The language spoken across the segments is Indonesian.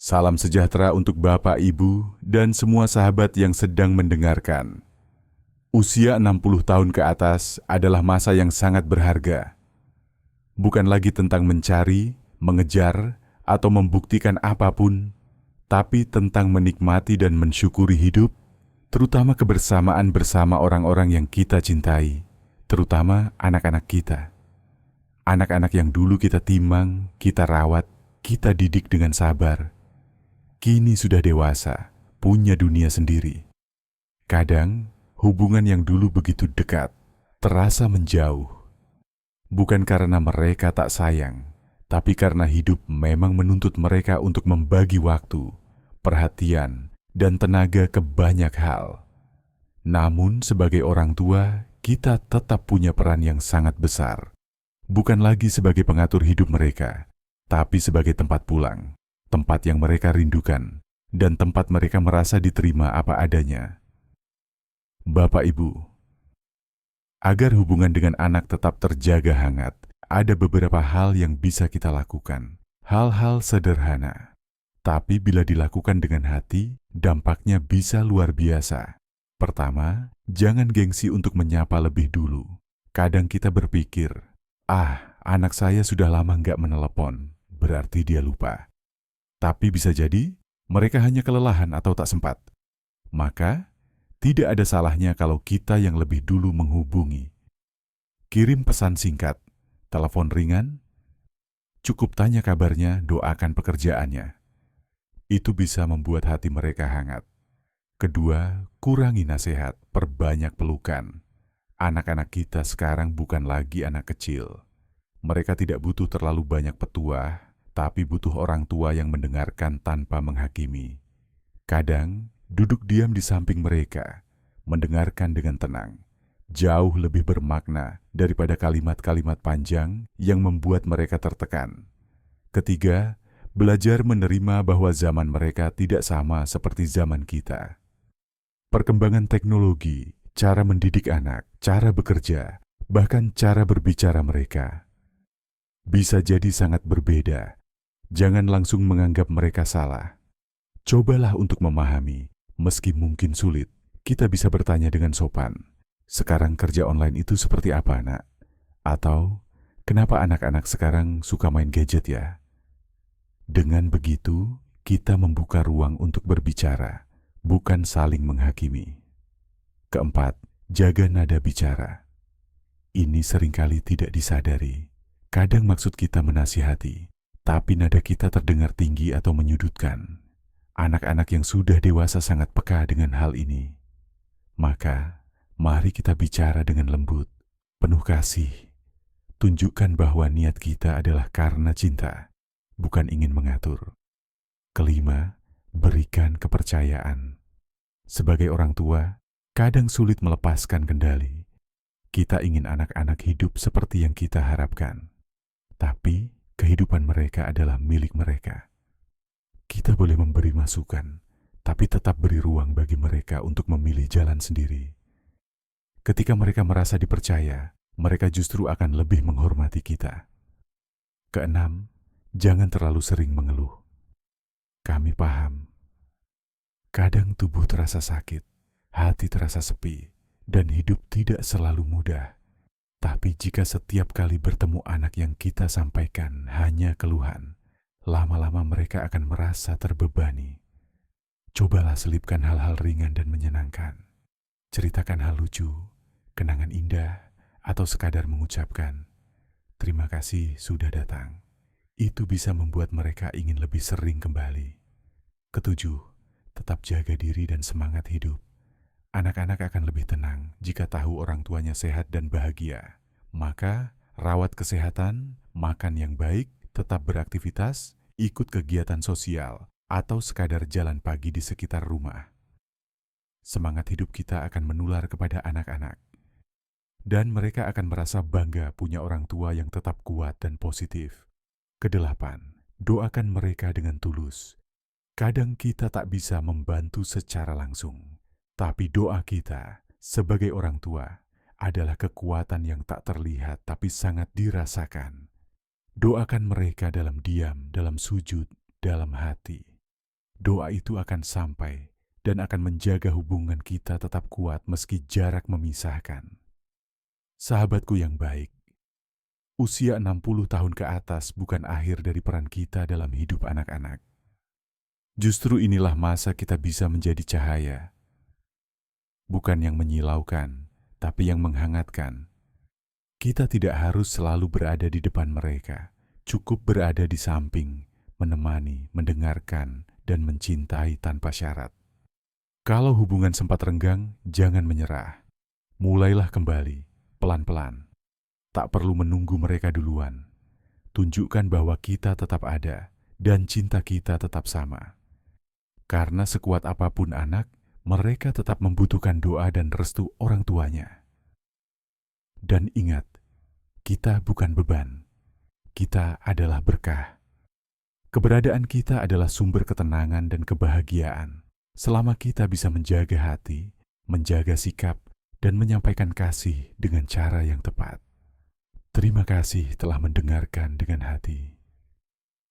Salam sejahtera untuk Bapak, Ibu, dan semua sahabat yang sedang mendengarkan. Usia 60 tahun ke atas adalah masa yang sangat berharga. Bukan lagi tentang mencari, mengejar, atau membuktikan apapun, tapi tentang menikmati dan mensyukuri hidup, terutama kebersamaan bersama orang-orang yang kita cintai, terutama anak-anak kita. Anak-anak yang dulu kita timang, kita rawat, kita didik dengan sabar. Kini sudah dewasa, punya dunia sendiri. Kadang, hubungan yang dulu begitu dekat, terasa menjauh. Bukan karena mereka tak sayang, tapi karena hidup memang menuntut mereka untuk membagi waktu, perhatian, dan tenaga ke banyak hal. Namun, sebagai orang tua, kita tetap punya peran yang sangat besar. Bukan lagi sebagai pengatur hidup mereka, tapi sebagai tempat pulang, tempat yang mereka rindukan, dan tempat mereka merasa diterima apa adanya. Bapak Ibu, agar hubungan dengan anak tetap terjaga hangat, ada beberapa hal yang bisa kita lakukan. Hal-hal sederhana, tapi bila dilakukan dengan hati, dampaknya bisa luar biasa. Pertama, jangan gengsi untuk menyapa lebih dulu. Kadang kita berpikir, anak saya sudah lama nggak menelepon, berarti dia lupa. Tapi bisa jadi, mereka hanya kelelahan atau tak sempat. Maka, tidak ada salahnya kalau kita yang lebih dulu menghubungi. Kirim pesan singkat, telepon ringan, cukup tanya kabarnya, doakan pekerjaannya. Itu bisa membuat hati mereka hangat. Kedua, kurangi nasihat, perbanyak pelukan. Anak-anak kita sekarang bukan lagi anak kecil. Mereka tidak butuh terlalu banyak petuah, tapi butuh orang tua yang mendengarkan tanpa menghakimi. Kadang, duduk diam di samping mereka, mendengarkan dengan tenang, jauh lebih bermakna daripada kalimat-kalimat panjang yang membuat mereka tertekan. Ketiga, belajar menerima bahwa zaman mereka tidak sama seperti zaman kita. Perkembangan teknologi, cara mendidik anak, cara bekerja, bahkan cara berbicara mereka bisa jadi sangat berbeda. Jangan langsung menganggap mereka salah. Cobalah untuk memahami, meski mungkin sulit. Kita bisa bertanya dengan sopan, sekarang kerja online itu seperti apa, Nak? Atau, kenapa anak-anak sekarang suka main gadget ya? Dengan begitu, kita membuka ruang untuk berbicara, bukan saling menghakimi. Keempat, jaga nada bicara. Ini seringkali tidak disadari. Kadang maksud kita menasihati, tapi nada kita terdengar tinggi atau menyudutkan. Anak-anak yang sudah dewasa sangat peka dengan hal ini. Maka, mari kita bicara dengan lembut, penuh kasih. Tunjukkan bahwa niat kita adalah karena cinta, bukan ingin mengatur. Kelima, berikan kepercayaan. Sebagai orang tua, kadang sulit melepaskan kendali. Kita ingin anak-anak hidup seperti yang kita harapkan. Tapi, kehidupan mereka adalah milik mereka. Kita boleh memberi masukan, tapi tetap beri ruang bagi mereka untuk memilih jalan sendiri. Ketika mereka merasa dipercaya, mereka justru akan lebih menghormati kita. Keenam, jangan terlalu sering mengeluh. Kami paham. Kadang tubuh terasa sakit, hati terasa sepi, dan hidup tidak selalu mudah. Tapi jika setiap kali bertemu anak yang kita sampaikan hanya keluhan, lama-lama mereka akan merasa terbebani. Cobalah selipkan hal-hal ringan dan menyenangkan. Ceritakan hal lucu, kenangan indah, atau sekadar mengucapkan, "Terima kasih sudah datang." Itu bisa membuat mereka ingin lebih sering kembali. Ketujuh, tetap jaga diri dan semangat hidup. Anak-anak akan lebih tenang jika tahu orang tuanya sehat dan bahagia. Maka, rawat kesehatan, makan yang baik, tetap beraktivitas, ikut kegiatan sosial, atau sekadar jalan pagi di sekitar rumah. Semangat hidup kita akan menular kepada anak-anak. Dan mereka akan merasa bangga punya orang tua yang tetap kuat dan positif. Kedelapan, doakan mereka dengan tulus. Kadang kita tak bisa membantu secara langsung, tapi doa kita sebagai orang tua adalah kekuatan yang tak terlihat tapi sangat dirasakan. Doakan mereka dalam diam, dalam sujud, dalam hati. doa itu akan sampai dan akan menjaga hubungan kita tetap kuat meski jarak memisahkan. Sahabatku yang baik, usia 60 tahun ke atas bukan akhir dari peran kita dalam hidup anak-anak. Justru inilah masa kita bisa menjadi cahaya, bukan yang menyilaukan, tapi yang menghangatkan. Kita tidak harus selalu berada di depan mereka, cukup berada di samping, menemani, mendengarkan, dan mencintai tanpa syarat. Kalau hubungan sempat renggang, jangan menyerah. Mulailah kembali, pelan-pelan. Tak perlu menunggu mereka duluan. Tunjukkan bahwa kita tetap ada, dan cinta kita tetap sama. Karena sekuat apapun anak, mereka tetap membutuhkan doa dan restu orang tuanya. Dan ingat, kita bukan beban. Kita adalah berkah. Keberadaan kita adalah sumber ketenangan dan kebahagiaan. Selama kita bisa menjaga hati, menjaga sikap, dan menyampaikan kasih dengan cara yang tepat. Terima kasih telah mendengarkan dengan hati.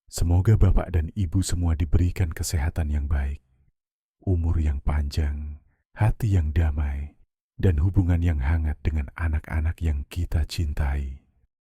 Semoga Bapak dan Ibu semua diberikan kesehatan yang baik, umur yang panjang, hati yang damai, dan hubungan yang hangat dengan anak-anak yang kita cintai.